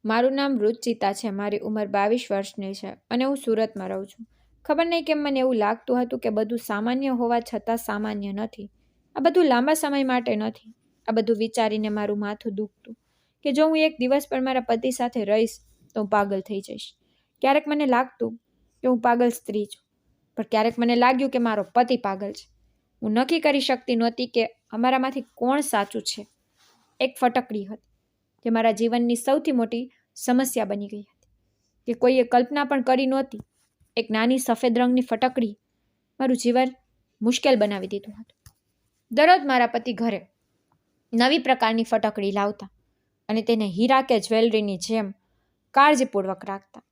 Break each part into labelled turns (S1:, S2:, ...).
S1: મારું નામ રુચિતા છે. મારી ઉંમર 22 વર્ષની છે અને હું સુરતમાં રહું છું. ખબર નહીં કેમ મને એવું લાગતું હતું કે બધું સામાન્ય હોવા છતાં સામાન્ય નથી. આ બધું લાંબા સમય માટે નથી. આ બધું વિચારીને મારું માથું દુખતું કે જો હું એક દિવસ પણ મારા પતિ સાથે રહીશ તો હું પાગલ થઈ જઈશ. ક્યારેક મને લાગતું કે હું પાગલ સ્ત્રી છું, પણ ક્યારેક મને લાગ્યું કે મારો પતિ પાગલ છે. હું નક્કી કરી શકતી નહોતી કે અમારામાંથી કોણ સાચું છે. એક ફટકડી હતી જે મારા જીવનની સૌથી મોટી સમસ્યા બની ગઈ હતી, કે કોઈએ કલ્પના પણ કરી નહોતી. એક નાની સફેદ રંગની ફટકડી મારું જીવન મુશ્કેલ બનાવી દીધું હતું. દરરોજ મારા પતિ ઘરે નવી પ્રકારની ફટકડી લાવતા અને તેને હીરા કે જ્વેલરીની જેમ કાળજીપૂર્વક રાખતા.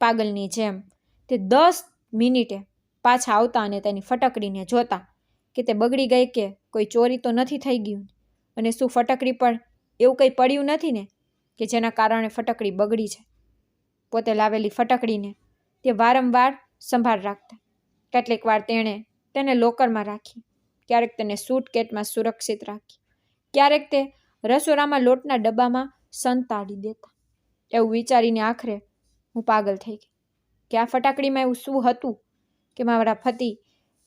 S1: પાગલની જેમ તે 10 મિનિટે પાછા આવતા અને તેની ફટકડીને જોતા કે તે બગડી ગઈ કે કોઈ ચોરી તો નથી થઈ ગયું, અને શું ફટકડી પર એવું કંઈ પડ્યું નથી ને કે જેના કારણે ફટકડી બગડી છે. પોતે લાવેલી ફટકડીને તે વારંવાર સંભાળ રાખતા. કેટલીક વાર તેણે તેને લોકરમાં રાખી, ક્યારેક તેને સૂટકેસમાં સુરક્ષિત રાખી, ક્યારેક તે રસોડામાં લોટના ડબ્બામાં સંતાડી દેતા. એવું વિચારીને આખરે હું પાગલ થઈ ગઈ કે આ ફટાકડીમાં એવું શું હતું કે મારા પતિ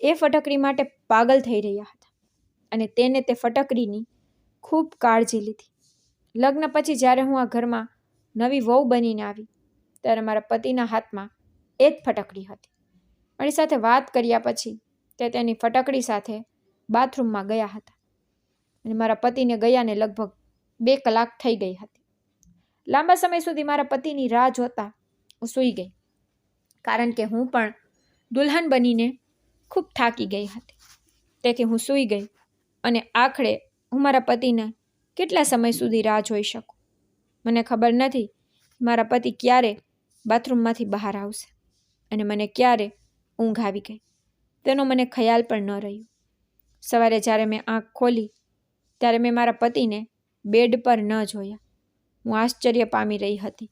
S1: એ ફટકડી માટે પાગલ થઈ રહ્યા હતા, અને તેને તે ફટકડીની ખૂબ કાળજી લીધી. લગ્ન પછી જ્યારે હું આ ઘરમાં નવી વહુ બનીને આવી ત્યારે મારા પતિના હાથમાં એ જ ફટકડી હતી. મારી સાથે વાત કર્યા પછી તે તેની ફટકડી સાથે બાથરૂમમાં ગયા હતા, અને મારા પતિને ગયાને લગભગ 2 કલાક થઈ ગઈ હતી. લાંબા સમય સુધી મારા પતિની રાહ જોતા હું સૂઈ ગઈ, કારણ કે હું પણ દુલ્હન બનીને ખૂબ થાકી ગઈ હતી. તેથી હું સૂઈ ગઈ અને આખરે હું મારા પતિને કેટલા સમય સુધી રાહ જોઈ શકું. મને ખબર નથી મારા પતિ ક્યારે બાથરૂમમાંથી બહાર આવશે અને મને ક્યારે ઊંઘ આવી ગઈ તેનો મને ખ્યાલ પણ ન રહ્યો. સવારે જ્યારે મેં આંખ ખોલી ત્યારે મેં મારા પતિને બેડ પર ન જોયા. હું આશ્ચર્ય પામી રહી હતી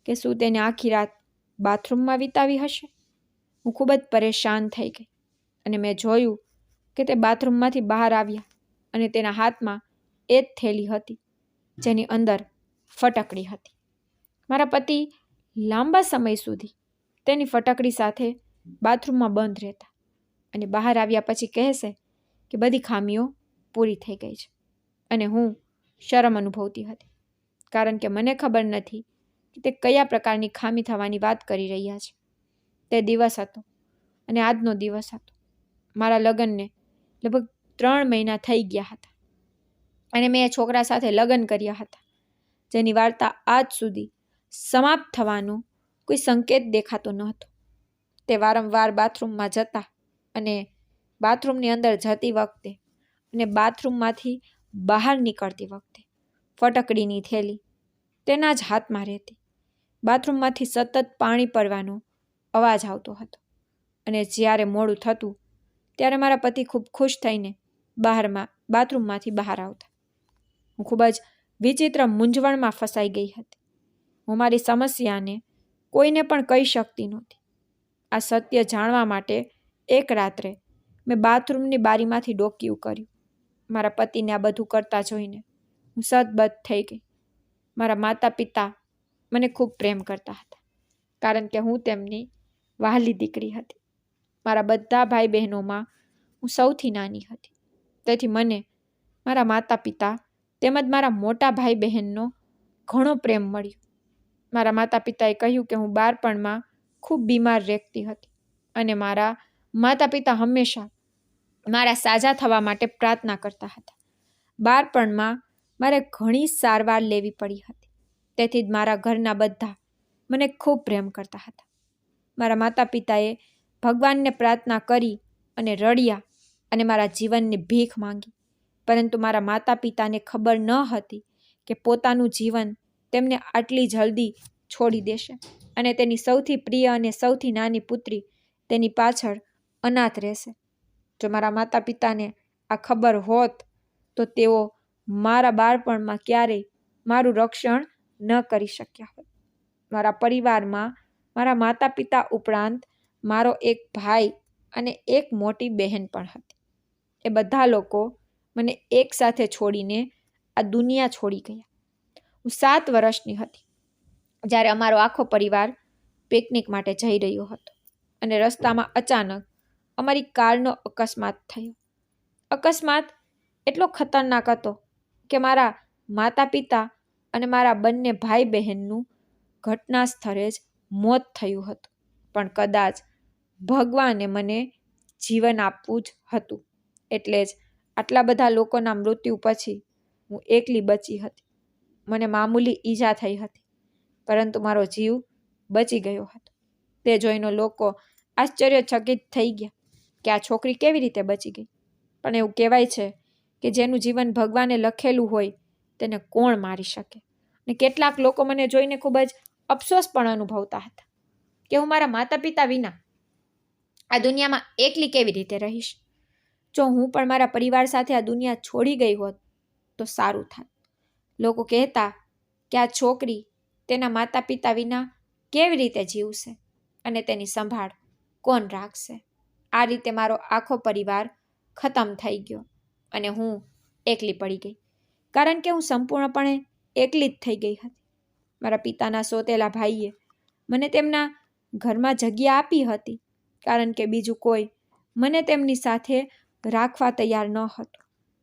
S1: કે શું તેને આખી રાત બાથરૂમમાં વિતાવી હશે. હું ખૂબ જ પરેશાન થઈ ગઈ અને મેં જોયું કે તે બાથરૂમમાંથી બહાર આવ્યા અને તેના હાથમાં એ જ થેલી હતી જેની અંદર ફટકડી હતી. મારા પતિ લાંબા સમય સુધી તેની ફટકડી સાથે બાથરૂમમાં બંધ રહેતા અને બહાર આવ્યા પછી કહેશે કે બધી ખામીઓ પૂરી થઈ ગઈ છે. અને હું શરમ અનુભવતી હતી, કારણ કે મને ખબર નથી કે તે કયા પ્રકારની ખામી થવાની વાત કરી રહ્યા છે. તે દિવસ હતો અને આજનો દિવસ હતો. મારા લગ્નને લગભગ 3 મહિના થઈ ગયા હતા અને મેં એ છોકરા સાથે લગ્ન કર્યા હતા જેની વાર્તા આજ સુધી સમાપ્ત થવાનો કોઈ સંકેત દેખાતો ન હતો. તે વારંવાર બાથરૂમમાં જતા અને બાથરૂમની અંદર જતી વખતે અને બાથરૂમમાંથી બહાર નીકળતી વખતે ફટકડીની થેલી તેના જ હાથમાં રહેતી. બાથરૂમમાંથી સતત પાણી પડવાનો અવાજ આવતો હતો અને જ્યારે મોડું થતું ત્યારે મારા પતિ ખૂબ ખુશ થઈને બાથરૂમમાંથી બહાર આવતા. હું ખૂબ જ વિચિત્ર મૂંઝવણમાં ફસાઈ ગઈ હતી. હું મારી સમસ્યાને કોઈને પણ કહી શકતી નહોતી. આ સત્ય જાણવા માટે એક રાત્રે મેં બાથરૂમની બારીમાંથી ડોકિયું કર્યું. મારા પતિને આ બધું કરતા જોઈને હું સતબત થઈ ગઈ. મારા માતા પિતા મને ખૂબ પ્રેમ કરતા હતા, કારણ કે હું તેમની વહાલી દીકરી હતી. મારા બધા ભાઈ બહેનોમાં હું સૌથી નાની હતી. તેથી મને મારા માતા પિતા તેમજ મારા મોટા ભાઈ બહેનનો ઘણો પ્રેમ મળ્યો. મારા માતા પિતાએ કહ્યું કે હું બાળપણમાં ખૂબ બીમાર રહેતી હતી અને મારા માતા પિતા હંમેશા મારા સાજા થવા માટે પ્રાર્થના કરતા હતા. બાળપણમાં મારે ઘણી સારવાર લેવી પડી હતી, તેથી જ મારા ઘરના બધા મને ખૂબ પ્રેમ કરતા હતા. મારા માતા પિતાએ ભગવાનને પ્રાર્થના કરી અને રડ્યા અને મારા જીવનની ભીખ માંગી, પરંતુ મારા માતા પિતાને ખબર ન હતી કે પોતાનું જીવન તેમને આટલી જલ્દી છોડી દેશે અને તેની સૌથી પ્રિય અને સૌથી નાની પુત્રી તેની પાછળ અનાથ રહેશે. જો મારા માતા પિતાને આ ખબર હોત તો તેઓ મારા બાળપણમાં ક્યારેય મારું રક્ષણ ન કરી શક્યા હોત. મારા પરિવારમાં મારા માતા પિતા ઉપરાંત મારો એક ભાઈ અને એક મોટી બહેન પણ હતી. એ બધા લોકો મને એકસાથે છોડીને આ દુનિયા છોડી ગયા. હું 7 વર્ષની હતી જ્યારે અમારો આખો પરિવાર પિકનિક માટે જઈ રહ્યો હતો અને રસ્તામાં અચાનક અમારી કારનો અકસ્માત થયો. અકસ્માત એટલો ખતરનાક હતો કે મારા માતા પિતા અને મારા બંને ભાઈ બહેનનું ઘટના સ્થળે જ મોત થયું હતું. પણ કદાચ ભગવાને મને જીવન આપવું જ હતું, એટલે જ આટલા બધા લોકોના મૃત્યુ પછી હું એકલી બચી હતી. મને મામૂલી ઈજા થઈ હતી, પરંતુ મારો જીવ બચી ગયો હતો. તે જોઈને લોકો આશ્ચર્યચકિત થઈ ગયા કે આ છોકરી કેવી રીતે બચી ગઈ. પણ એવું કહેવાય છે કે જેનું જીવન ભગવાને લખેલું હોય તેને કોણ મારી શકે. અને કેટલાક લોકો મને જોઈને ખૂબ જ અફસોસ પણ અનુભવતા હતા કે હું મારા માતા પિતા વિના આ દુનિયામાં એકલી કેવી રીતે રહીશ. જો હું પણ મારા પરિવાર સાથે આ દુનિયા છોડી ગઈ હોત તો સારું થાત. લોકો કહેતા કે આ છોકરી તેના માતા પિતા વિના કેવી રીતે જીવશે અને તેની સંભાળ કોણ રાખશે. આ રીતે મારો આખો પરિવાર ખતમ થઈ ગયો અને હું એકલી પડી ગઈ, કારણ કે હું સંપૂર્ણપણે એકલી જ થઈ ગઈ હતી. મારા પિતાના સોતેલા ભાઈએ મને તેમના ઘરમાં જગ્યા આપી હતી, કારણ કે બીજું કોઈ મને તેમની સાથે રાખવા તૈયાર ન હતું.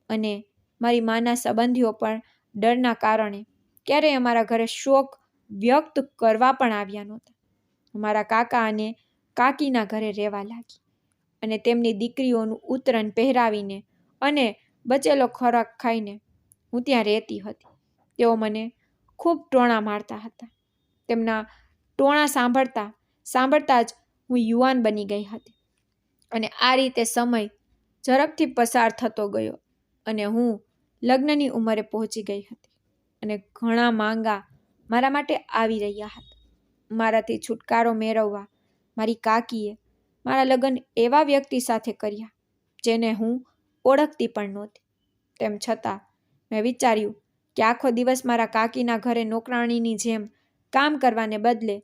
S1: અને મારી માના સંબંધીઓ પણ ડરના કારણે ક્યારેય અમારા ઘરે શોક વ્યક્ત કરવા પણ આવ્યા નહોતા. મારા કાકા અને કાકીના ઘરે રહેવા લાગી અને તેમની દીકરીઓનું ઉતરણ પહેરાવીને અને બચેલો ખોરાક ખાઈને હું ત્યાં રહેતી હતી. તેઓ મને ખૂબ ટોણા મારતા હતા. તેમના ટોણા સાંભળતા જ હું યુવાન બની ગઈ હતી. અને આ રીતે સમય ઝડપથી પસાર થતો ગયો અને હું લગ્નની ઉંમરે પહોંચી ગઈ હતી. અને ઘણા માંગા મારા માટે આવી રહ્યા હતા. મારાથી છુટકારો મેળવવા મારી કાકીએ મારા લગ્ન એવા વ્યક્તિ સાથે કર્યા જેને હું ઓળખતી પણ નહોતી. તેમ છતાં મેં વિચાર્યું કે આખો દિવસ મારા કાકીના ઘરે નોકરાણીની જેમ કામ કરવાને બદલે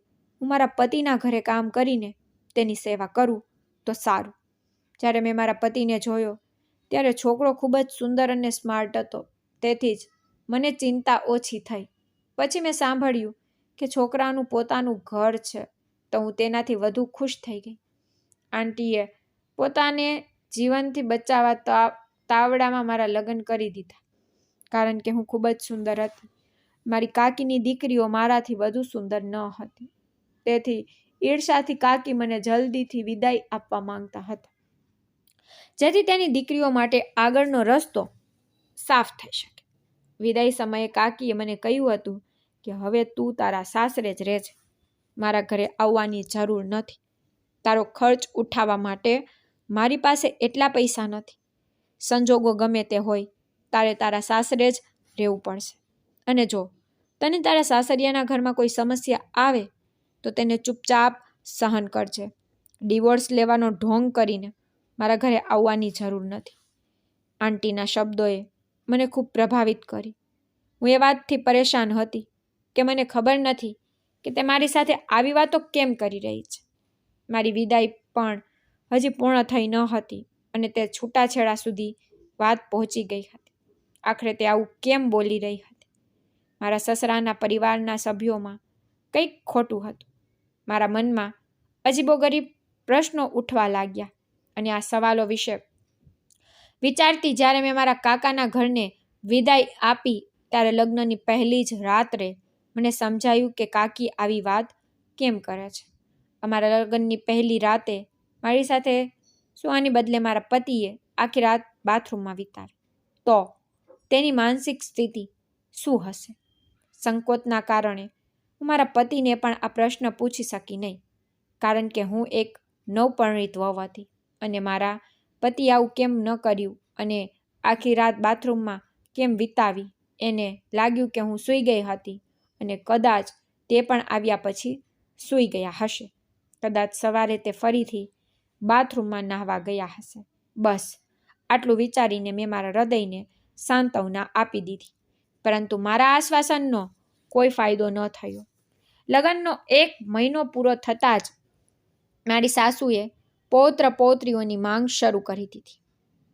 S1: હું મારા પતિના ઘરે કામ કરીને તેની સેવા કરું તો સારું. જ્યારે મેં મારા પતિને જોયો ત્યારે છોકરો ખૂબ જ સુંદર અને સ્માર્ટ હતો, તેથી જ મને ચિંતા ઓછી થઈ. પછી મેં સાંભળ્યું કે છોકરાનું પોતાનું ઘર છે તો હું તેનાથી વધુ ખુશ થઈ ગઈ. આંટીએ પોતાને જીવનથી બચાવવા તાવડામાં મારા લગ્ન કરી દીધા, કારણ કે હું ખૂબ જ સુંદર હતી. મારી કાકીની દીકરીઓ મારાથી વધુ સુંદર ન હતી, તેથી ઈર્ષાથી કાકી મને જલ્દીથી વિદાય આપવા માંગતા હતા, જેથી તેની દીકરીઓ માટે આગળનો રસ્તો સાફ થઈ શકે. વિદાય સમયે કાકીએ મને કહ્યું હતું કે હવે તું તારા સાસરે જ રહેજે, મારા ઘરે આવવાની જરૂર નથી. તારો ખર્ચ ઉઠાવવા માટે મારી પાસે એટલા પૈસા નથી. સંજોગો ગમે તે હોય તારે તારા સાસરે જ રહેવું પડશે. અને જો તને તારા સાસરિયાના ઘરમાં કોઈ સમસ્યા આવે તો તેને ચૂપચાપ સહન કરજે. ડિવોર્સ લેવાનો ઢોંગ કરીને મારા ઘરે આવવાની જરૂર નથી. આંટીના શબ્દોએ મને ખૂબ પ્રભાવિત કરી. હું એ વાતથી પરેશાન હતી કે મને ખબર નથી કે તે મારી સાથે આવી વાતો કેમ કરી રહી છે. મારી વિદાય પણ હજી પૂર્ણ થઈ ન હતી અને તે છૂટાછેડા સુધી વાત પહોંચી ગઈ હતી. આખરે તે આવું કેમ બોલી રહી હતી? મારા સસરાના પરિવારના સભ્યોમાં કંઈક ખોટું હતું. મારા મનમાં અજીબોગરીબ પ્રશ્નો ઉઠવા લાગ્યા અને આ સવાલો વિશે વિચારતી જ્યારે મેં મારા કાકાના ઘરને વિદાય આપી ત્યારે લગ્નની પહેલી જ રાત્રે મને સમજાયું કે કાકી આવી વાત કેમ કરે છે. અમારા લગ્નની પહેલી રાતે મારી સાથે સુવાને બદલે મારા પતિએ આખી રાત બાથરૂમમાં વિતાવી. તો તેની માનસિક સ્થિતિ શું હશે? સંકોચના કારણે હું મારા પતિને પણ આ પ્રશ્ન પૂછી શકી નહીં, કારણ કે હું એક નવપરિણીત વહુ હતી અને મારા પતિ આવું કેમ ન કર્યું અને આખી રાત બાથરૂમમાં કેમ વિતાવી. એને લાગ્યું કે હું સૂઈ ગઈ હતી અને કદાચ તે પણ આવ્યા પછી સૂઈ ગયા હશે. કદાચ સવારે તે ફરીથી બાથરૂમમાં નહાવા ગયા હશે. બસ આટલું વિચારીને મેં મારા હૃદયને સાંત્વના આપી દીધી. પરંતુ મારા આશ્વાસનનો કોઈ ફાયદો ન થયો. લગ્નનો 1 મહિનો પૂરો થતાં જ મારી સાસુએ પૌત્ર પૌત્રીઓની માંગ શરૂ કરી દીધી.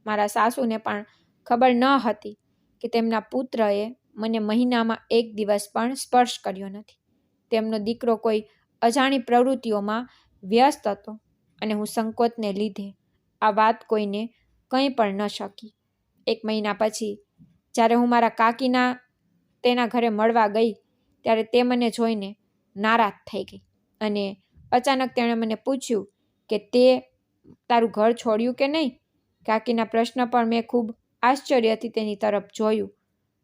S1: મારા સાસુને પણ ખબર ન હતી કે તેમના પુત્રએ મને મહિનામાં 1 દિવસ પણ સ્પર્શ કર્યો નથી. તેમનો દીકરો કોઈ અજાણી પ્રવૃત્તિઓમાં વ્યસ્ત હતો અને હું સંકોચને લીધે આ વાત કોઈને કંઈ પણ ન શકી. 1 મહિના પછી જ્યારે હું મારા કાકીના તેના ઘરે મળવા ગઈ ત્યારે તે મને જોઈને નારાજ થઈ ગઈ અને અચાનક તેણે મને પૂછ્યું કે તે તારું ઘર છોડ્યું કે નહીં. કાકીના પ્રશ્ન પર મેં ખૂબ આશ્ચર્યથી તેની તરફ જોયું.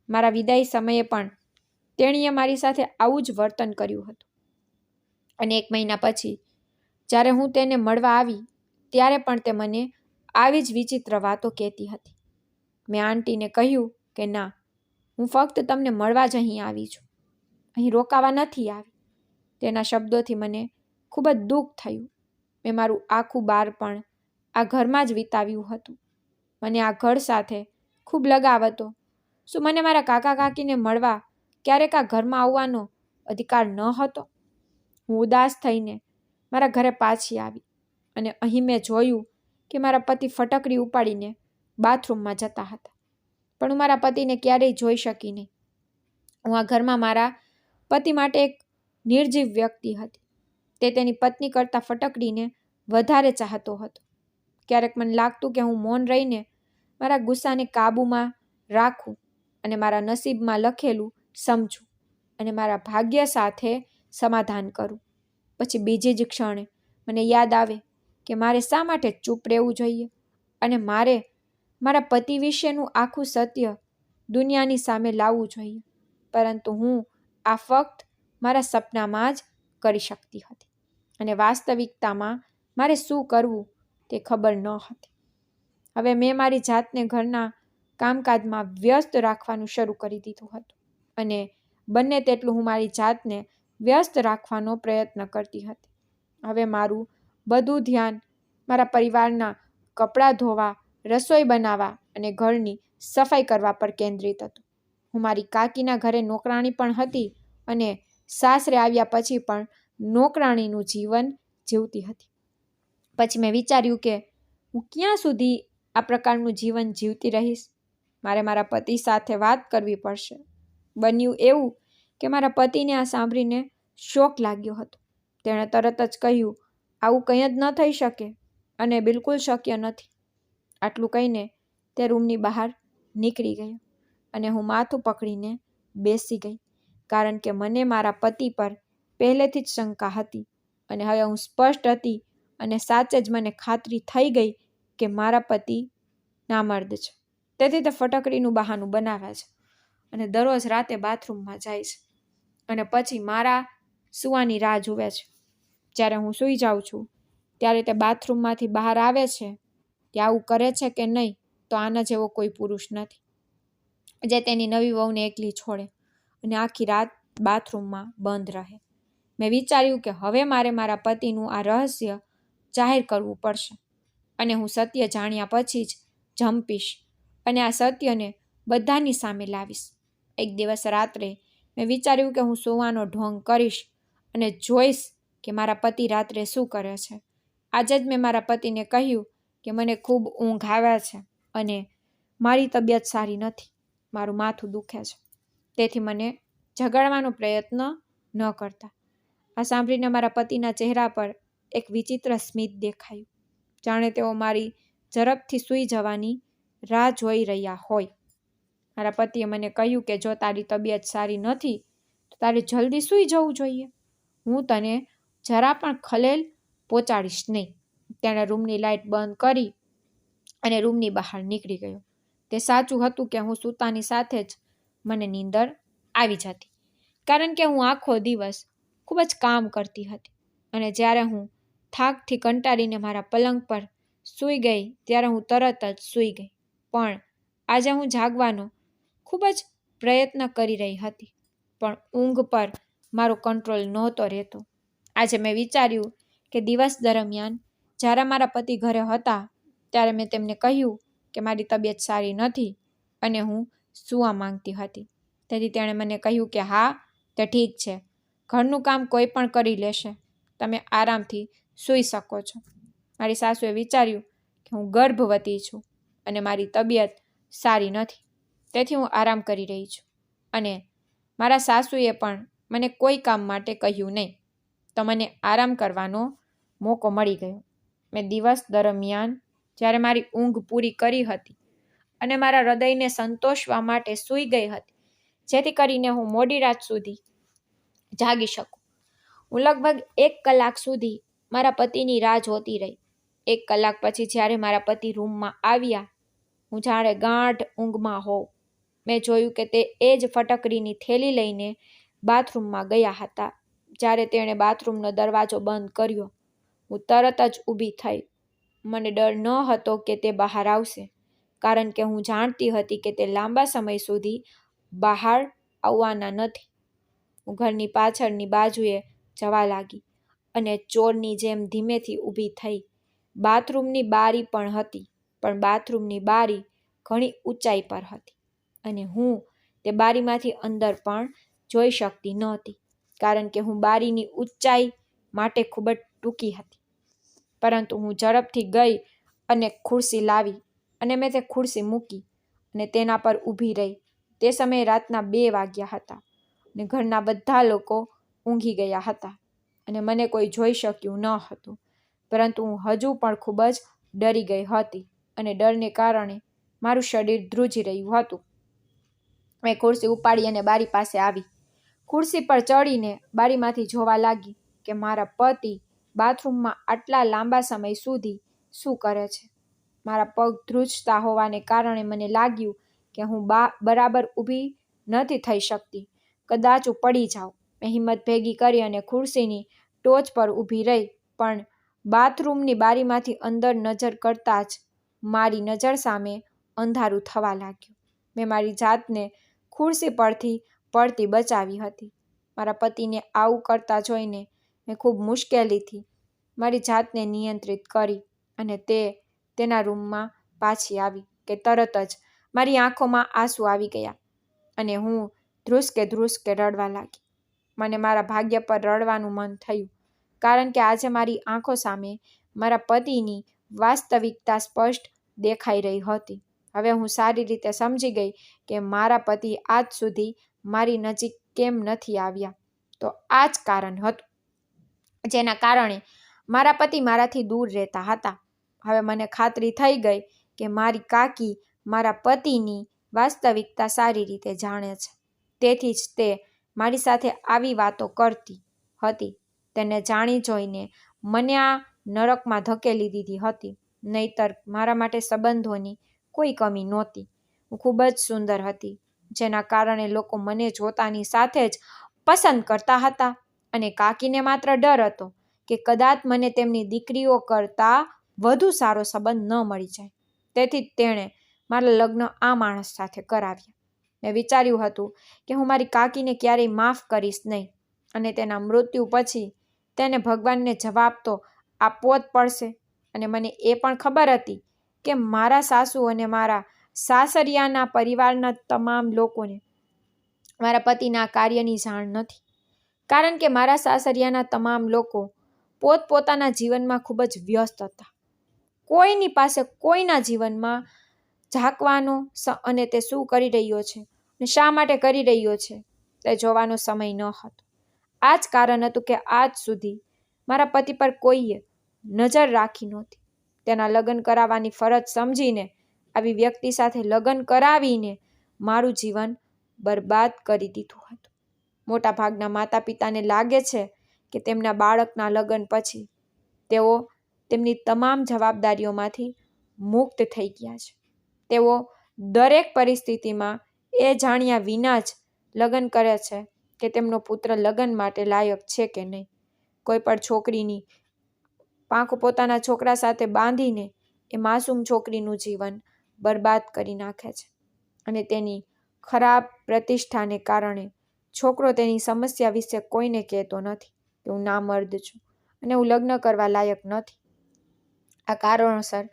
S1: મારા વિદાય સમયે પણ તેણીએ મારી સાથે આવું જ વર્તન કર્યું હતું. અને 1 મહિના પછી જ્યારે હું તેને મળવા આવી ત્યારે પણ તે મને આવી જ વિચિત્ર વાતો કહેતી હતી. મેં આંટીને કહ્યું કે ના, હું ફક્ત તમને મળવા જ અહીં આવી છું, અહીં રોકાવા નથી આવી. તેના શબ્દોથી મને ખૂબ જ દુઃખ થયું. મેં મારું આખું બાળપણ આ ઘરમાં જ વિતાવ્યું હતું. મને આ ઘર સાથે ખૂબ લગાવ હતો. શું મને મારા કાકા કાકીને મળવા ક્યારેક આ ઘરમાં આવવાનો અધિકાર ન હતો? હું ઉદાસ થઈને મારા ઘરે પાછી આવી અને અહીં મેં જોયું કે મારા પતિ ફટકડી ઉપાડીને બાથરૂમમાં જતા હતા. પણ હું મારા પતિને ક્યારેય જોઈ શકી નહીં. હું આ ઘરમાં મારા પતિ માટે એક નિર્જીવ વ્યક્તિ હતી. તે તેની પત્ની કરતાં ફટકડીને વધારે ચાહતો હતો. ક્યારેક મને લાગતું કે હું મૌન રહીને મારા ગુસ્સાને કાબૂમાં રાખું અને મારા નસીબમાં લખેલું સમજું અને મારા ભાગ્ય સાથે સમાધાન કરું. પછી બીજી જ ક્ષણે મને યાદ આવે કે મારે શા માટે ચૂપ રહેવું જોઈએ અને મારે મારા પતિ વિશેનું આખું સત્ય દુનિયાની સામે લાવવું જોઈએ. પરંતુ હું આ ફક્ત મારા સપનામાં જ કરી શકતી હતી અને વાસ્તવિકતામાં મારે શું કરવું તે ખબર ન હતી. હવે મેં મારી જાતને ઘરના કામકાજમાં વ્યસ્ત રાખવાનું શરૂ કરી દીધું હતું અને બંને તેટલું હું મારી જાતને વ્યસ્ત રાખવાનો પ્રયત્ન કરતી હતી. હવે મારું બધું ધ્યાન મારા પરિવારના કપડાં ધોવા, રસોઈ બનાવવા અને ઘરની સફાઈ કરવા પર કેન્દ્રિત હતું. હું મારી કાકીના ઘરે નોકરાણી પણ હતી અને સાસરે આવ્યા પછી પણ નોકરાણીનું જીવન જીવતી હતી. પછી મેં વિચાર્યું કે હું ક્યાં સુધી આ પ્રકારનું જીવન જીવતી રહીશ. મારે મારા પતિ સાથે વાત કરવી પડશે. બન્યું એવું કે મારા પતિને આ સાંભળીને શોક લાગ્યો હતો. તેણે તરત જ કહ્યું, આવું કંઈ જ ન થઈ શકે અને બિલકુલ શક્ય નથી. આટલું કહીને તે રૂમની બહાર નીકળી ગયો અને હું માથું પકડીને બેસી ગઈ, કારણ કે મને મારા પતિ પર પહેલેથી જ શંકા હતી અને હવે હું સ્પષ્ટ હતી અને સાચે જ મને ખાતરી થઈ ગઈ કે મારા પતિ નામર્દ છે. તેથી તે ફટકડીનું બહાનું બનાવે છે અને દરરોજ રાતે બાથરૂમમાં જાય છે અને પછી મારા સૂવાની રાહ જુએ છે. જ્યારે હું સૂઈ જાઉં છું ત્યારે તે બાથરૂમમાંથી બહાર આવે છે. તે આવું કરે છે કે નહીં તો આના જેવો કોઈ પુરુષ નથી જે તેની નવી વહુને એકલી છોડે અને આખી રાત બાથરૂમમાં બંધ રહે. મેં વિચાર્યું કે હવે મારે મારા પતિનું આ રહસ્ય જાહેર કરવું પડશે અને હું સત્ય જાણ્યા પછી જ જંપીશ અને આ સત્યને બધાની સામે લાવીશ. એક દિવસ રાત્રે મેં વિચાર્યું કે હું સૂવાનો ઢોંગ કરીશ અને જોઈશ કે મારા પતિ રાત્રે શું કરે છે. આજે જ મેં મારા પતિને કહ્યું કે મને ખૂબ ઊંઘ આવે છે અને મારી તબિયત સારી નથી, મારું માથું દુખે છે, તેથી મને જગાડવાનો પ્રયત્ન ન કરતા. આ સાંભળીને મારા પતિના ચહેરા પર એક વિચિત્ર સ્મિત દેખાયું, જાણે તેઓ મારી ઝડપથી સૂઈ જવાની રાહ જોઈ રહ્યા હોય. મારા પતિએ મને કહ્યું કે જો તારી તબિયત સારી નથી તો તારે જલ્દી સૂઈ જવું જોઈએ. હું તને જરા પણ ખલેલ પહોંચાડીશ નહીં. તેણે રૂમની લાઇટ બંધ કરી અને રૂમની બહાર નીકળી ગયો. તે સાચું હતું કે હું સૂતાની સાથે જ મને નીંદર આવી જતી, કારણ કે હું આખો દિવસ ખૂબ જ કામ કરતી હતી અને જ્યારે હું થાકથી કંટાળીને મારા પલંગ પર સૂઈ ગઈ ત્યારે હું તરત જ સૂઈ ગઈ. પણ આજે હું જાગવાનો ખૂબ જ પ્રયત્ન કરી રહી હતી, પણ ઊંઘ પર મારો કંટ્રોલ નહોતો રહેતો. આજે મેં વિચાર્યું કે દિવસ દરમિયાન જ્યારે મારા પતિ ઘરે હતા ત્યારે મેં તેમને કહ્યું કે મારી તબિયત સારી નથી અને હું સૂવા માંગતી હતી. તેથી તેણે મને કહ્યું કે હા, તે ઠીક છે, ઘરનું કામ કોઈ પણ કરી લેશે, તમે આરામથી સૂઈ શકો છો. મારી સાસુએ વિચાર્યું કે હું ગર્ભવતી છું અને મારી તબિયત સારી નથી, તેથી હું આરામ કરી રહી છું અને મારા સાસુએ પણ મને કોઈ કામ માટે કહ્યું નહીં. તો મને આરામ કરવાનો મોકો મળી ગયો. મેં દિવસ દરમિયાન જ્યારે મારી ઊંઘ પૂરી કરી હતી અને મારા હૃદયને સંતોષવા માટે સૂઈ ગઈ હતી, જેથી કરીને હું મોડી રાત સુધી જાગી શકું. હું લગભગ 1 કલાક સુધી મારા પતિની રાહ જોતી રહી. 1 કલાક પછી જ્યારે મારા પતિ રૂમમાં આવ્યા, હું જાણે ગાઢ ઊંઘમાં હોઉં. મેં જોયું કે તે એ જ ફટકડીની થેલી લઈને બાથરૂમમાં ગયા હતા. જ્યારે તેણે બાથરૂમનો દરવાજો બંધ કર્યો, હું તરત જ ઊભી થઈ. મને ડર ન હતો કે તે બહાર આવશે, કારણ કે હું જાણતી હતી કે તે લાંબા સમય સુધી બહાર આવવાના નથી. હું ઘરની પાછળની બાજુએ જવા લાગી અને ચોરની જેમ ધીમેથી ઊભી થઈ. બાથરૂમની બારી પણ હતી, પણ બાથરૂમની બારી ઘણી ઊંચાઈ પર હતી અને હું તે બારીમાંથી અંદર પણ જોઈ શકતી નહોતી, કારણ કે હું બારીની ઊંચાઈ માટે ખૂબ જ ટૂંકી હતી. પરંતુ હું ઝડપથી ગઈ અને ખુરશી લાવી અને મેં તે ખુરશી મૂકી અને તેના પર ઊભી રહી. તે સમયે રાતના 2 વાગ્યા હતા અને ઘરના બધા લોકો ઊંઘી ગયા હતા અને મને કોઈ જોઈ શક્યું ન હતું. પરંતુ હું હજુ પણ ખૂબ જ ડરી ગઈ હતી અને ડરને કારણે મારું શરીર ધ્રુજી રહ્યું હતું. મેં ખુરશી ઉપાડી અને બારી પાસે આવી. ખુરશી પર ચડીને બારીમાંથી જોવા લાગી કે મારા પતિ બાથરૂમમાં આટલા લાંબા સમય સુધી શું કરે છે. મારા પગ ધ્રુજતા હોવાને કારણે મને લાગ્યું કે હું બરાબર ઊભી નથી થઈ શકતી. કદાચ હું પડી જાઉં. મેં હિંમત ભેગી કરી અને ખુરશીની ટોચ પર ઊભી રહી, પણ બાથરૂમની બારીમાંથી અંદર નજર કરતાં જ મારી નજર સામે અંધારું થવા લાગ્યું. મેં મારી જાતને ખુરશી પરથી પડતી બચાવી હતી. મારા પતિને આવું કરતા જોઈને મેં ખૂબ મુશ્કેલીથી મારી જાતને નિયંત્રિત કરી અને તેના રૂમમાં પાછી આવી કે તરત જ મારી આંખોમાં આંસુ આવી ગયા અને હું ધ્રુસકે રડવા લાગી. મને મારા ભાગ્ય પર રડવાનું મન થયું, કારણ કે આજે મારી આંખો સામે મારા પતિની વાસ્તવિકતા સ્પષ્ટ દેખાઈ રહી હતી. હવે હું સારી રીતે સમજી ગઈ કે મારા પતિ આજ સુધી મારી નજીક કેમ નથી આવ્યા. તો આ જ કારણ હતું જેના કારણે મારા પતિ મારાથી દૂર રહેતા હતા. હવે મને ખાતરી થઈ ગઈ કે મારી કાકી મારા પતિની વાસ્તવિકતા સારી રીતે જાણે છે. તેથી જ તે મારી સાથે આવી વાતો કરતી હતી. તેને જાણી જોઈને મને આ નરકમાં ધકેલી દીધી હતી. નહીંતર મારા માટે સંબંધોની કોઈ કમી નહોતી. હું ખૂબ જ સુંદર હતી, જેના કારણે લોકો મને જોતાની સાથે જ પસંદ કરતા હતા અને કાકીને માત્ર ડર હતો કે કદાચ મને તેમની દીકરીઓ કરતાં વધુ સારો સંબંધ ન મળી જાય. તેથી તેણે મારા લગ્ન આ માણસ સાથે કરાવ્યા. મેં વિચાર્યું હતું કે હું મારી કાકીને ક્યારેય માફ કરીશ નહીં અને તેના મૃત્યુ પછી તેને ભગવાનને જવાબ તો આપવો જ પડશે. અને મને એ પણ ખબર હતી કે મારા સાસુ અને મારા સાસરિયાના પરિવારના તમામ લોકોને મારા પતિના કાર્યની જાણ નથી, કારણ કે મારા સાસરિયાના તમામ લોકો પોતપોતાના જીવનમાં ખૂબ જ વ્યસ્ત હતા. કોઈની પાસે કોઈના જીવનમાં ઝાંકવાનો અને તે શું કરી રહ્યો છે અને શા માટે કરી રહ્યો છે તે જોવાનો સમય ન હતો. આ જ કારણ હતું કે આજ સુધી મારા પતિ પર કોઈએ નજર રાખી નહોતી. તેના લગ્ન કરાવવાની ફરજ સમજીને આવી વ્યક્તિ સાથે લગ્ન કરાવીને મારું જીવન બરબાદ કરી દીધું હતું. મોટા ભાગના માતા પિતાને લાગે છે કે તેમના બાળકના લગ્ન પછી તેઓ તેમની તમામ જવાબદારીઓમાંથી મુક્ત થઈ ગયા છે. તેઓ દરેક પરિસ્થિતિમાં એ જાણ્યા વિના જ લગ્ન કરે છે કે તેમનો પુત્ર લગ્ન માટે લાયક છે કે નહીં. કોઈ પણ છોકરીની પાંખો પોતાના છોકરા સાથે બાંધીને એ માસૂમ છોકરીનું જીવન બરબાદ કરી નાખે છે અને તેની ખરાબ પ્રતિષ્ઠાને કારણે છોકરો તેની સમસ્યા વિશે કોઈને કહેતો નથી કે હું નામર્દ છું અને હું લગ્ન કરવા લાયક નથી. આ કારણોસર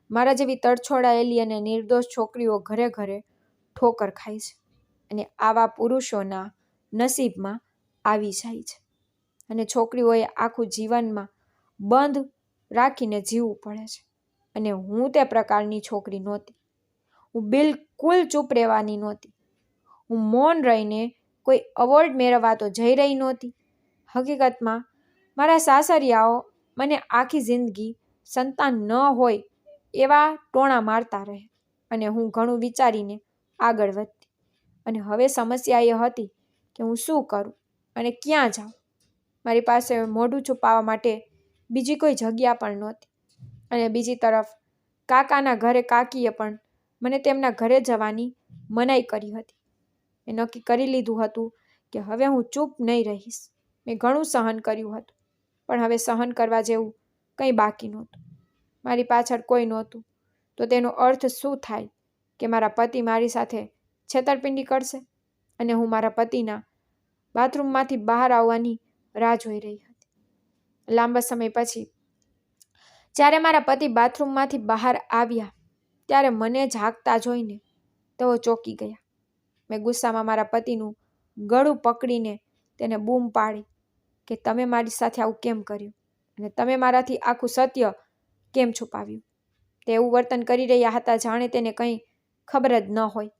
S1: મારા જેવી તડછોડાયેલી અને નિર્દોષ છોકરીઓ ઘરે ઘરે ઠોકર ખાય છે અને આવા પુરુષોના નસીબમાં આવી જાય છે અને છોકરીઓએ આખું જીવનમાં બંધ રાખીને જીવવું પડે છે. અને હું તે પ્રકારની છોકરી નહોતી. હું બિલકુલ ચૂપ રહેવાની નહોતી. હું મૌન રહીને કોઈ એવોર્ડ મેળવવા તો જઈ રહી નહોતી. હકીકતમાં મારા સાસરિયાઓ મને આખી જિંદગી સંતાન ન હોય એવા ટોણા મારતા રહે અને હું ઘણું વિચારીને આગળ વધતી. અને હવે સમસ્યા એ હતી કે હું શું કરું અને ક્યાં જાઉં. મારી પાસે મોઢું છુપાવવા માટે બીજી કોઈ જગ્યા પણ નહોતી. અને બીજી તરફ કાકાના ઘરે કાકીએ પણ મને તેમના ઘરે જવાની મનાઈ કરી હતી. મેં નક્કી કરી લીધું હતું કે હવે હું ચૂપ નહીં રહીશ. મેં ઘણું સહન કર્યું હતું, પણ હવે સહન કરવા જેવું કંઈ બાકી નહોતું. મારી પાછળ કોઈ નહોતું તો તેનો અર્થ શું થાય કે મારા પતિ મારી સાથે છેતરપિંડી કરશે અને હું મારા પતિના બાથરૂમમાંથી બહાર આવવાની રાહ જોઈ રહી હતી. લાંબા સમય પછી જ્યારે મારા પતિ બાથરૂમમાંથી બહાર આવ્યા ત્યારે મને જાગતા જોઈને તેઓ ચોંકી ગયા. મેં ગુસ્સામાં મારા પતિનું ગળું પકડીને તેને બૂમ પાડી કે તમે મારી સાથે આવું કેમ કર્યું અને તમે મારાથી આખું સત્ય કેમ છુપાવ્યું. તે એવું વર્તન કરી રહ્યા હતા જાણે તેને કંઈ ખબર જ ન હોય.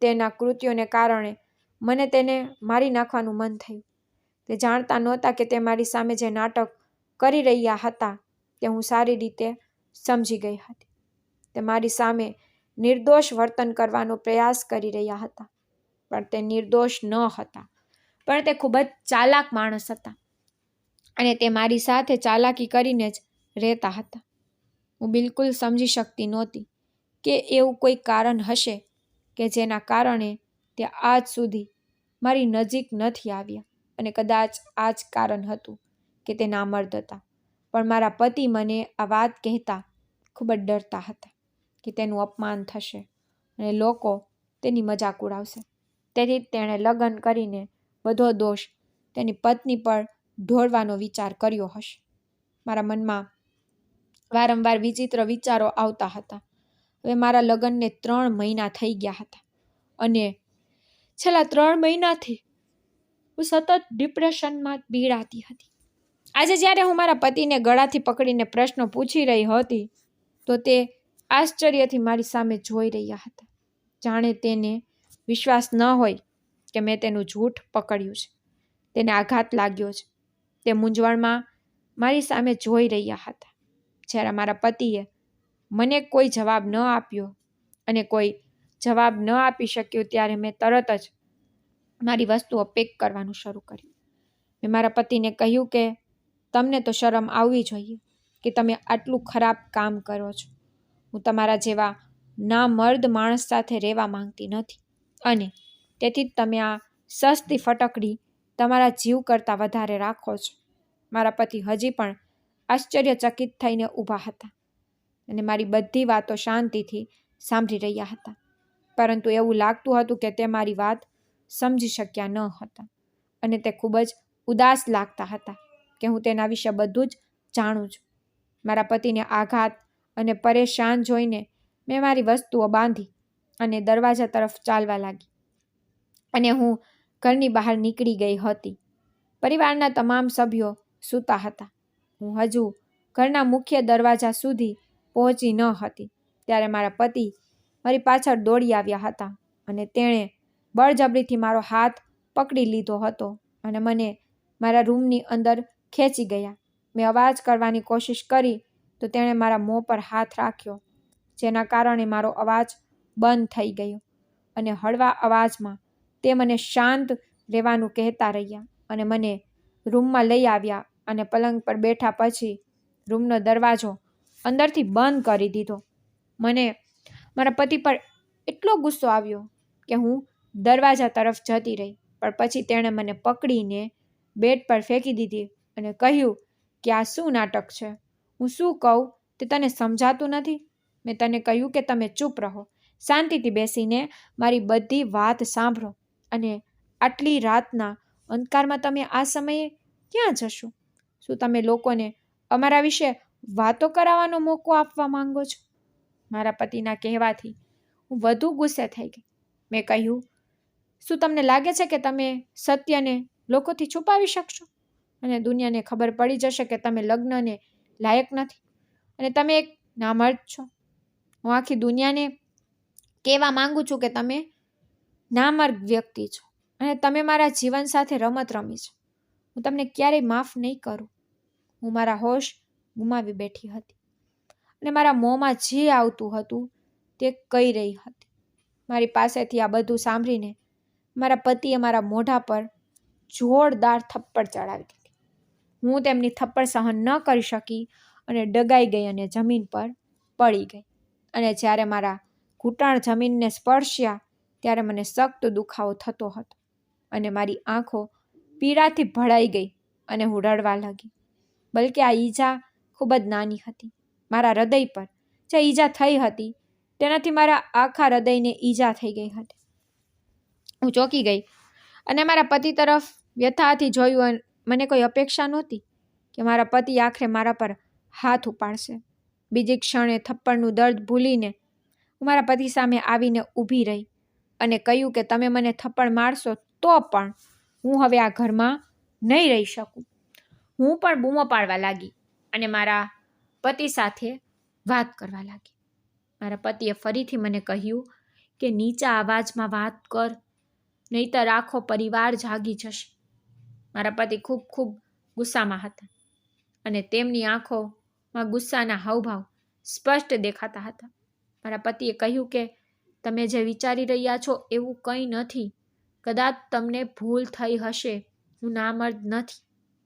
S1: તેના કૃત્યોને કારણે મને તેને મારી નાખવાનું મન થયું. તે જાણતા નહોતા કે તે મારી સામે જે નાટક કરી રહ્યા હતા તે હું સારી રીતે સમજી ગઈ હતી. તે મારી સામે નિર્દોષ વર્તન કરવાનો પ્રયાસ કરી રહ્યા હતા, પણ તે નિર્દોષ ન હતા, પણ તે ખૂબ જ ચાલાક માણસ હતા અને તે મારી સાથે ચાલાકી કરીને જ રહેતા હતા. હું બિલકુલ સમજી શકતી નહોતી કે એવું કોઈ કારણ હશે કે જેના કારણે તે આજ સુધી મારી નજીક નથી આવ્યા, અને કદાચ આ જ કારણ હતું કે તે નામર્દ હતા. પણ મારા પતિ મને આ વાત કહેતા ખૂબ જ ડરતા હતા કે તેનું અપમાન થશે અને લોકો તેની મજાક ઉડાવશે. તેથી તેણે લગ્ન કરીને બધો દોષ તેની પત્ની પર ઢોળવાનો વિચાર કર્યો હશે. મારા મનમાં વારંવાર વિચિત્ર વિચારો આવતા હતા. હવે મારા લગ્નને 3 મહિના થઈ ગયા હતા અને છેલ્લા 3 મહિનાથી હું સતત ડિપ્રેશનમાં પીડાતી હતી. આજે જ્યારે હું મારા પતિને ગળાથી પકડીને પ્રશ્નો પૂછી રહી હતી તો તે આશ્ચર્યથી મારી સામે જોઈ રહ્યા હતા, જાણે તેને વિશ્વાસ ન હોય કે મેં તેનું જૂઠ પકડ્યું છે, તેને આઘાત લાગ્યો છે. તે મૂંઝવણમાં મારી સામે જોઈ રહ્યા હતા. જ્યારે મારા પતિએ મને કોઈ જવાબ ન આપ્યો અને કોઈ જવાબ ન આપી શક્યું ત્યારે મેં તરત જ મારી વસ્તુઓ પેક કરવાનું શરૂ કર્યું. મેં મારા પતિને કહ્યું કે તમને તો શરમ આવવી જોઈએ કે તમે આટલું ખરાબ કામ કરો છો. હું તમારા જેવા નામર્દ માણસ સાથે રહેવા માંગતી નથી અને તેથી જ તમે આ સસ્તી ફટકડી તમારા જીવ કરતાં વધારે રાખો છો. મારા પતિ હજી પણ આશ્ચર્યચકિત થઈને ઊભા હતા અને મારી બધી વાતો શાંતિથી સાંભળી રહ્યા હતા, પરંતુ એવું લાગતું હતું કે તે મારી વાત સમજી શક્યા ન હતા અને તે ખૂબ જ ઉદાસ લાગતા હતા કે હું તેના વિશે બધું જ જાણું છું. મારા પતિને આઘાત અને પરેશાન જોઈને મેં મારી વસ્તુઓ બાંધી અને દરવાજા તરફ ચાલવા લાગી અને હું ઘરની બહાર નીકળી ગઈ હતી. પરિવારના તમામ સભ્યો સૂતા હતા. હું હજુ ઘરના મુખ્ય દરવાજા સુધી પહોંચી ન હતી ત્યારે મારા પતિ મારી પાછળ દોડી આવ્યા હતા અને તેણે બળજબરીથી મારો હાથ પકડી લીધો હતો અને મને મારા રૂમની અંદર ખેંચી ગયા. મેં અવાજ કરવાની કોશિશ કરી તો તેણે મારા મોં પર હાથ રાખ્યો, જેના કારણે મારો અવાજ બંધ થઈ ગયો અને હળવા અવાજમાં તે મને શાંત રહેવાનું કહેતા રહ્યા અને મને રૂમમાં લઈ આવ્યા અને પલંગ પર બેઠા પછી રૂમનો દરવાજો અંદરથી બંધ કરી દીધો. મને મારા પતિ પર એટલો ગુસ્સો આવ્યો કે હું દરવાજા તરફ જતી રહી, પણ પછી તેણે મને પકડીને બેડ પર ફેંકી દીધી અને કહ્યું કે આ શું નાટક છે? હું શું કહું તે તને સમજાતું નથી? મેં તને કહ્યું કે તમે ચૂપ રહો, શાંતિથી બેસીને મારી બધી વાત સાંભળો અને આટલી રાતના અંધકારમાં તમે આ સમયે ક્યાં જશો? શું તમે લોકોને અમારા વિશે વાતો કરાવવાનો મોકો આપવા માંગો છો? મારા પતિના કહેવાથી હું વધુ ગુસ્સે થઈ ગઈ. મેં કહ્યું, શું તમને લાગે છે કે તમે સત્યને લોકોથી છુપાવી શકશો અને દુનિયાને ખબર પડી જશે કે તમે લગ્નને લાયક નથી અને તમે એક નામર્દ છો? હું આખી દુનિયાને કહેવા માંગુ છું કે તમે નામર્દ વ્યક્તિ છો અને તમે મારા જીવન સાથે રમત રમી છે. હું તમને ક્યારેય માફ નહીં કરું. હું મારા હોશ ગુમાવી બેઠી હતી અને મારા મોંમાં જે આવતું હતું તે કહી રહી હતી. મારી પાસેથી આ બધું સાંભળીને મારા પતિએ મારા મોઢા પર જોરદાર થપ્પડ ચડાવી દીધી. હું તેમની થપ્પડ સહન ન કરી શકી અને ડગાઈ ગઈ અને જમીન પર પડી ગઈ. અને જ્યારે મારા ઘૂંટણ જમીનને સ્પર્શ્યા ત્યારે મને સખ્ત દુખાવો થતો હતો અને મારી આંખો પીડાથી ભરાઈ ગઈ અને હું રડવા લાગી. બલકે આ ઈજા ખૂબ જ નાની હતી. મારા હૃદય પર જે ઈજા થઈ હતી તેનાથી મારા આખા હૃદયને ઈજા થઈ ગઈ હતી. હું ચોંકી ગઈ અને મારા પતિ તરફ વ્યથાથી જોયું. મને કોઈ અપેક્ષા નહોતી કે મારા પતિ આખરે મારા પર હાથ ઉપાડશે. બીજી ક્ષણે થપ્પડનું દર્દ ભૂલીને હું મારા પતિ સામે આવીને ઊભી રહી અને કહ્યું કે તમે મને થપ્પડ મારશો તો પણ હું હવે આ ઘરમાં નહીં રહી શકું. હું પણ બૂમો પાડવા લાગી અને મારા પતિ સાથે વાત કરવા લાગી. મારા પતિએ ફરીથી મને કહ્યું કે નીચા અવાજમાં વાત કર, નહીંતર આખો પરિવાર જાગી જશે. મારા પતિ ખૂબ ગુસ્સામાં હતા અને તેમની આંખોમાં ગુસ્સાના હાવભાવ સ્પષ્ટ દેખાતા હતા. મારા પતિએ કહ્યું કે તમે જે વિચારી રહ્યા છો એવું કંઈ નથી. કદાચ તમને ભૂલ થઈ હશે. હું નામર્દ નથી.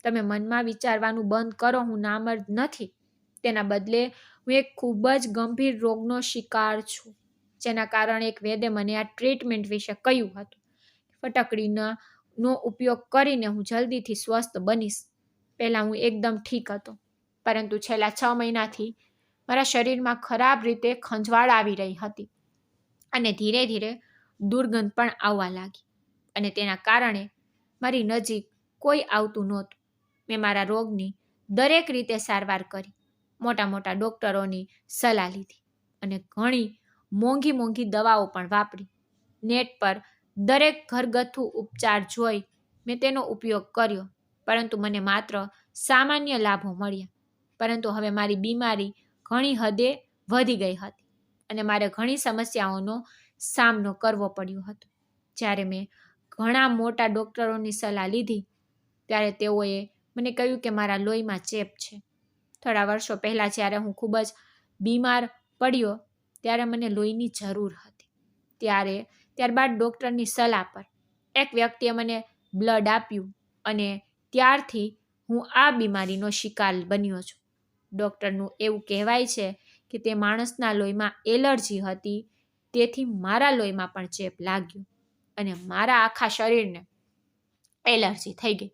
S1: તમે મનમાં વિચારવાનું બંધ કરો. હું નામર્દ નથી. તેના બદલે હું એક ખૂબ જ ગંભીર રોગનો શિકાર છું, જેના કારણે એક વેદે મને આ ટ્રીટમેન્ટ વિશે કહ્યું હતું. ફટકડીનો ઉપયોગ કરીને હું જલ્દીથી સ્વસ્થ બનીશ. પહેલાં હું એકદમ ઠીક હતો, પરંતુ છેલ્લા 6 મહિનાથી મારા શરીરમાં ખરાબ રીતે ખંજવાળ આવી રહી હતી અને ધીરે ધીરે દુર્ગંધ પણ આવવા લાગી અને તેના કારણે મારી નજીક કોઈ આવતું નહોતું. મેં મારા રોગની દરેક રીતે સારવાર કરી, મોટા ડૉક્ટરોની સલાહ લીધી અને ઘણી મોંઘી દવાઓ પણ વાપરી. નેટ પર દરેક ઘરગથ્થુ ઉપચાર જોઈ મેં તેનો ઉપયોગ કર્યો, પરંતુ મને માત્ર સામાન્ય લાભો મળ્યા. પરંતુ હવે મારી બીમારી ઘણી હદે વધી ગઈ હતી અને મારે ઘણી સમસ્યાઓનો સામનો કરવો પડ્યો હતો. જ્યારે મેં ઘણા મોટા ડૉક્ટરોની સલાહ લીધી ત્યારે તેઓએ મને કહ્યું કે મારા લોહીમાં ચેપ છે. થોડા વર્ષો પહેલાં જ્યારે હું ખૂબ જ બીમાર પડ્યો ત્યારે મને લોહીની જરૂર હતી. ત્યારબાદ ડૉક્ટરની સલાહ પર એક વ્યક્તિએ મને બ્લડ આપ્યું અને ત્યારથી હું આ બીમારીનો શિકાર બન્યો છું. ડૉક્ટરનું એવું કહેવાય છે કે તે માણસના લોહીમાં એલર્જી હતી, તેથી મારા લોહીમાં પણ ચેપ લાગ્યો અને મારા આખા શરીરને એલર્જી થઈ ગઈ.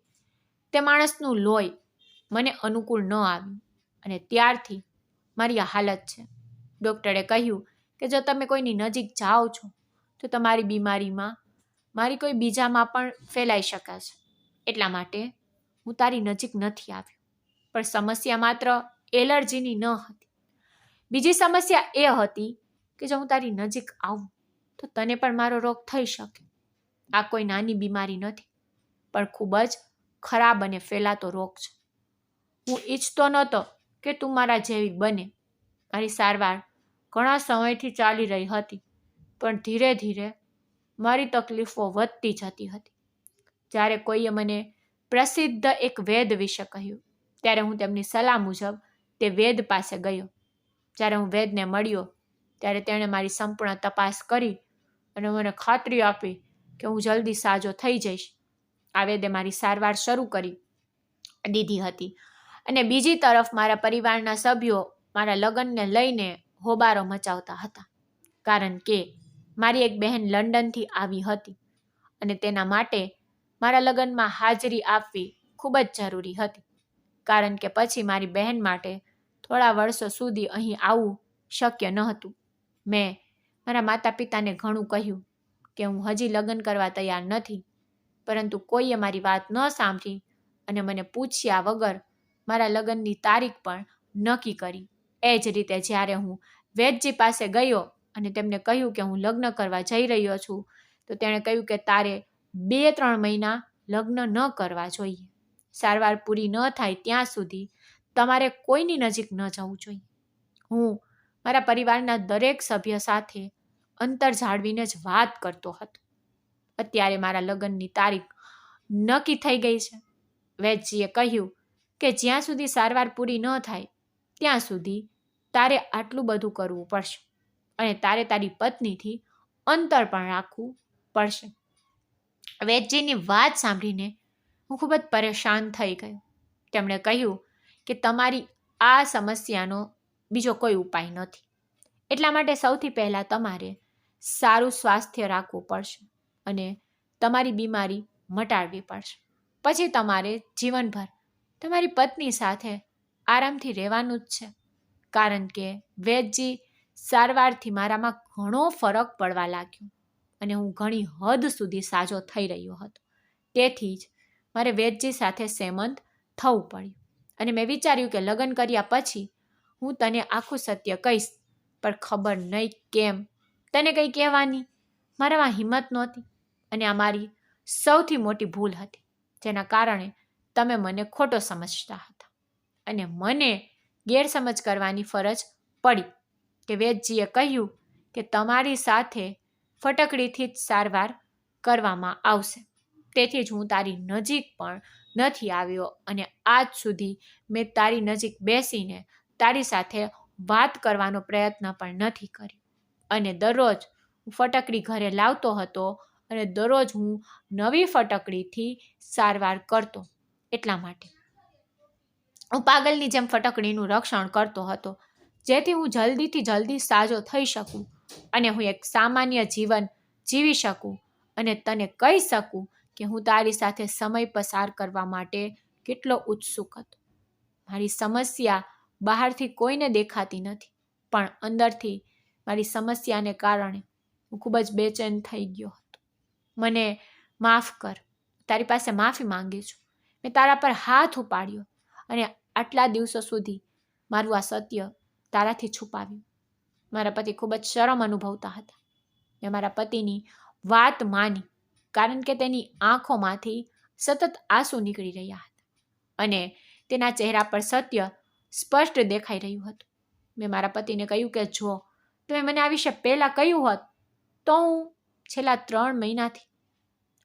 S1: તે માણસનું લોહી મને અનુકૂળ ન આવ્યું અને ત્યારથી મારી આ હાલત છે. ડૉક્ટરે કહ્યું કે જો તમે કોઈની નજીક જાઓ છો તો તમારી બીમારીમાં મારી કોઈ બીજામાં પણ ફેલાઈ શકે છે. એટલા માટે હું તારી નજીક નથી આવ્યો. પણ સમસ્યા માત્ર એલર્જીની ન હતી. બીજી સમસ્યા એ હતી કે જો હું તારી નજીક આવું તો તને પણ મારો રોગ થઈ શકે. આ કોઈ નાની બીમારી નથી, પણ ખૂબ જ ખરાબ અને ફેલાતો રોગ છે. હું ઈચ્છતો નહોતો કે તું મારા જેવી બને. મારી સારવાર ઘણા સમયથી ચાલી રહી હતી, પણ ધીરે ધીરે મારી તકલીફો વધતી જતી હતી. જ્યારે કોઈએ મને પ્રસિદ્ધ એક વેદ વિશે કહ્યું ત્યારે હું તેમની સલાહ મુજબ તે વેદ પાસે ગયો. જ્યારે હું વેદને મળ્યો ત્યારે તેણે મારી સંપૂર્ણ તપાસ કરી અને મને ખાતરી આપી કે હું જલ્દી સાજો થઈ જઈશ. આ વેદે મારી સારવાર શરૂ કરી દીધી હતી અને બીજી તરફ મારા પરિવારના સભ્યો મારા લગ્નને લઈને હોબાળો મચાવતા હતા, કારણ કે મારી એક બહેન લંડનથી આવી હતી અને તેના માટે મારા લગ્નમાં હાજરી આપવી ખૂબ જ જરૂરી હતી, કારણ કે પછી મારી બહેન માટે થોડા વર્ષો સુધી અહીં આવવું શક્ય ન હતું. મેં મારા માતા પિતાને ઘણું કહ્યું કે હું હજી લગ્ન કરવા તૈયાર નથી, પરંતુ કોઈએ મારી વાત ન સાંભળી અને મને પૂછ્યા વગર મારા લગ્નની તારીખ પણ નક્કી કરી. એ જ રીતે જ્યારે હું વૈદ્યજી પાસે ગયો અને તેમને કહ્યું કે હું લગ્ન કરવા જઈ રહ્યો છું, તો તેણે કહ્યું કે તારે 2-3 મહિના લગ્ન ન કરવા જોઈએ. સારવાર પૂરી ન થાય ત્યાં સુધી તમારે કોઈની નજીક ન જવું જોઈએ. હું મારા પરિવારના દરેક સભ્ય સાથે અંતર જાળવીને જ વાત કરતો હતો.
S2: અત્યારે મારા લગ્નની તારીખ નક્કી થઈ ગઈ છે. વૈદ્યજીએ કહ્યું કે જ્યાં સુધી સારવાર પૂરી ન થાય ત્યાં સુધી તારે આટલું બધું કરવું પડશે અને તારે તારી પત્નીથી અંતર પણ રાખવું પડશે. વૈદ્યજીની વાત સાંભળીને હું ખૂબ જ પરેશાન થઈ ગયો. તેમણે કહ્યું કે તમારી આ સમસ્યાનો બીજો કોઈ ઉપાય નથી. એટલા માટે સૌથી પહેલાં તમારે સારું સ્વાસ્થ્ય રાખવું પડશે અને તમારી બીમારી મટાડવી પડશે. પછી તમારે જીવનભર તમારી પત્ની સાથે આરામથી રહેવાનું જ છે. કારણ કે વૈદ્યજી સારવારથી મારામાં ઘણો ફરક પડવા લાગ્યો અને હું ઘણી હદ સુધી સાજો થઈ રહ્યો હતો. તેથી જ મારે વૈદ્યજી સાથે સહેમત થવું પડ્યું અને મેં વિચાર્યું કે લગ્ન કર્યા પછી હું તને આખું સત્ય કહીશ, પણ ખબર નહીં કેમ તને કંઈ કહેવાની મારામાં હિંમત નહોતી અને આ મારી સૌથી મોટી ભૂલ હતી, જેના કારણે તમે મને ખોટો સમજતા હતા અને મને ગેરસમજ કરવાની ફરજ પડી કે વૈદ્યજીએ કહ્યું કે તમારી સાથે ફટકડીથી જ સારવાર કરવામાં આવશે. તેથી જ હું તારી નજીક પણ નથી આવ્યો અને આજ સુધી મેં તારી નજીક બેસીને તારી સાથે વાત કરવાનો પ્રયત્ન પણ નથી કર્યો. અને દરરોજ હું ફટકડી ઘરે લાવતો હતો અને દરરોજ હું નવી ફટકડીથી સારવાર કરતો. એટલા માટે હું પાગલની જેમ ફટકડીનું રક્ષણ કરતો હતો, જેથી હું જલ્દીથી જલ્દી સાજો થઈ શકું અને હું એક સામાન્ય જીવન જીવી શકું અને તને કહી શકું કે હું તારી સાથે સમય પસાર કરવા માટે કેટલો ઉત્સુક હતો. મારી સમસ્યા બહારથી કોઈને દેખાતી નથી, પણ અંદરથી મારી સમસ્યાને કારણે હું ખૂબ જ બેચેન થઈ ગયો હતો. મને માફ કર, તારી પાસે માફી માંગી છું. મેં તારા પર હાથ ઉપાડ્યો અને આટલા દિવસો સુધી મારું આ સત્ય તારાથી છુપાવ્યું. મારા પતિ ખૂબ જ શરમ અનુભવતા હતા. મેં મારા પતિની વાત માની, કારણ કે તેની આંખોમાંથી સતત આંસુ નીકળી રહ્યા હતા અને તેના ચહેરા પર સત્ય સ્પષ્ટ દેખાઈ રહ્યું હતું. મેં મારા પતિને કહ્યું કે જો તમે મને આ વિશે પહેલાં કહ્યું હોત તો હું છેલ્લા 3 મહિનાથી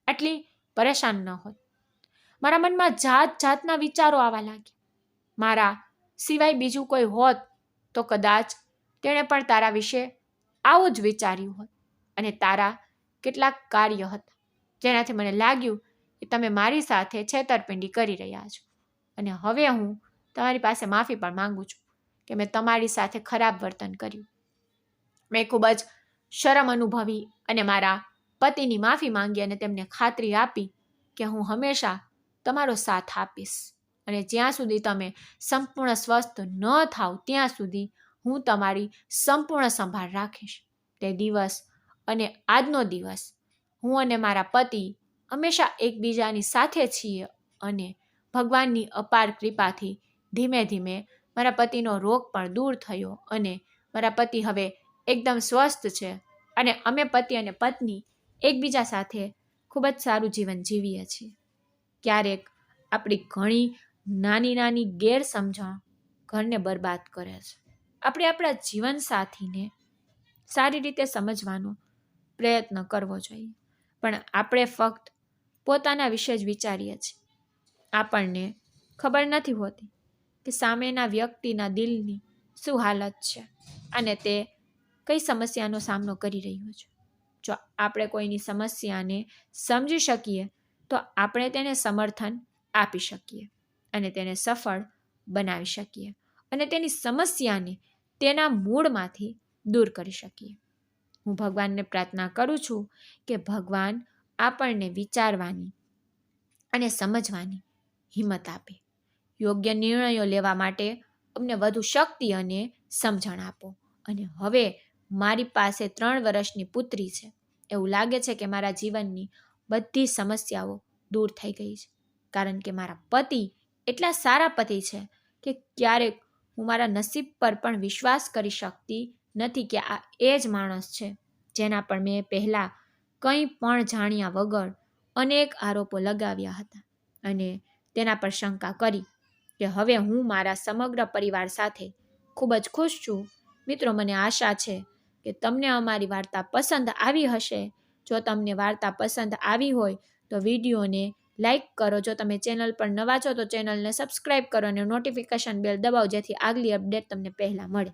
S2: આટલી પરેશાન ન હોત. મારા મનમાં જાત જાતના વિચારો આવવા લાગ્યા. મારા સિવાય બીજું કોઈ હોત તો કદાચ તેણે પણ તારા વિશે આવું જ વિચાર્યું હોત અને તારા કેટલાક કાર્ય હતા જેનાથી મને લાગ્યું કે તમે મારી સાથે છેતરપિંડી કરી રહ્યા છો અને હવે હું તમારી પાસે માફી પણ માંગુ છું કે મેં તમારી સાથે ખરાબ વર્તન કર્યું. મેં ખૂબ જ શરમ અનુભવી અને મારા પતિની માફી માંગી અને તેમને ખાતરી આપી કે હું હંમેશા તમારો સાથ આપીશ અને જ્યાં સુધી તમે સંપૂર્ણ સ્વસ્થ ન થાવ ત્યાં સુધી હું તમારી સંપૂર્ણ સંભાળ રાખીશ. તે દિવસ અને આજનો દિવસ હું અને મારા પતિ હંમેશા એકબીજાની સાથે છીએ અને ભગવાનની અપાર કૃપાથી ધીમે ધીમે મારા પતિનો રોગ પણ દૂર થયો અને મારા પતિ હવે એકદમ સ્વસ્થ છે અને અમે પતિ અને પત્ની એકબીજા સાથે ખૂબ જ સારું જીવન જીવીએ છીએ. ક્યારેક આપણી ઘણી નાની નાની ગેરસમજણ ઘરને બરબાદ કરે છે. આપણે આપણા જીવનસાથીને સારી રીતે સમજવાનો પ્રયત્ન કરવો જોઈએ, પણ આપણે ફક્ત પોતાના વિશે જ વિચારીએ છીએ. આપણને ખબર નથી હોતી કે સામેના વ્યક્તિના દિલની શું હાલત છે અને તે કઈ સમસ્યાનો સામનો કરી રહ્યો છે. જો આપણે કોઈની સમસ્યાને સમજી શકીએ તો આપણે તેને સમર્થન આપી શકીએ અને તેને સફળ બનાવી શકીએ અને તેની સમસ્યાને તેના મૂળમાંથી દૂર કરી શકીએ. હું ભગવાનને પ્રાર્થના કરું છું કે ભગવાન આપણને વિચારવાની અને સમજવાની હિંમત આપે. યોગ્ય નિર્ણયો લેવા માટે અમને વધુ શક્તિ અને સમજણ આપો. અને હવે મારી પાસે 3 વર્ષની પુત્રી છે. એવું લાગે છે કે મારા જીવનની બધી સમસ્યાઓ દૂર થઈ ગઈ છે, કારણ કે મારા પતિ એટલા સારા પતિ છે કે ક્યારેક હું મારા નસીબ પર પણ વિશ્વાસ કરી શકતી નથી કે આ એ જ માણસ છે જેના પર મેં પહેલાં કંઈ પણ જાણ્યા વગર અનેક આરોપો લગાવ્યા હતા અને તેના પર શંકા કરી કે હવે હું મારા સમગ્ર પરિવાર સાથે ખૂબ જ ખુશ છું. મિત્રો, મને આશા છે કે તમને અમારી વાર્તા પસંદ આવી હશે. જો જો તમને વાર્તા પસંદ આવી હોય તો વિડીયોને લાઈક કરો. જો તમે ચેનલ પર નવા છો તો ચેનલને સબસ્ક્રાઈબ કરો અને નોટિફિકેશન બેલ દબાવો જેથી આગલી અપડેટ તમને પહેલાં મળે.